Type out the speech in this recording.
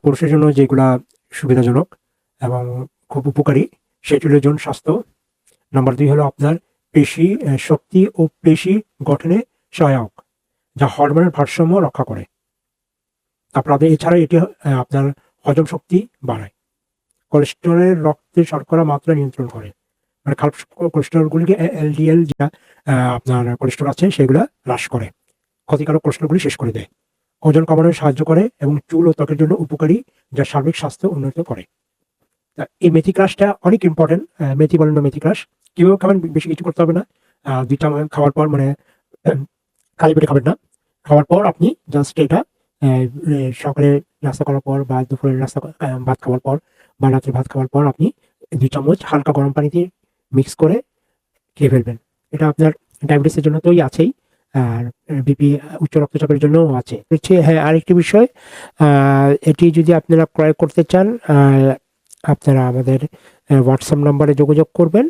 পুরুষের জন্য যেগুলা সুবিধাজনক এবং খুব উপকারী সেটি হলো যৌন স্বাস্থ্য। নাম্বার 2 হলো আপনার পেশি শক্তি ও পেশি গঠনে সহায়ক, যা হরমোনের ভারসাম্য রক্ষা করে। তারপর এছাড়া এটি আপনার হজম শক্তি বাড়ায়। কোলেস্টেরলের রক্তে শর্করা মাত্রা নিয়ন্ত্রণ করে, মানে খারাপ কোলেস্টেরলগুলিকে এলডিএল যেটা আপনার কোলেস্টেরল আছে সেগুলা হ্রাস করে, ক্ষতিকারক কোলেস্টেরলগুলি শেষ করে দেয়। ওজন কমানোয় সাহায্য করে এবং চুল ও ত্বকের জন্য উপকারী, যা সার্বিক স্বাস্থ্য উন্নত করে। এই মেথি ক্রাশটা অনেক ইম্পর্টেন্ট। মেথি বলেন বা মেথি ক্রাশ কীভাবে খাবেন, বেশি কিছু করতে হবে না। 2 চামচ খাওয়ার পর, মানে খালি পেটে খাবেন না। খাওয়ার পর আপনি জাস্ট এটা সকালে নাস্তা করার পর বা দুপুরে ভাত খাওয়ার পর বা রাত্রে ভাত খাওয়ার পর আপনি 2 চামচ হালকা গরম পানিতে মিক্স করে খেয়ে ফেলবেন। এটা আপনার ডায়াবেটিসের জন্য তোই আছেই, আর বিপি উচ্চ রক্তচাপের জন্যও আছে। হ্যাঁ, আরেকটি বিষয়, এটি যদি আপনারা ক্রয় করতে চান আপনারা আমাদের হোয়াটসঅ্যাপ নাম্বারে যোগাযোগ করবেন।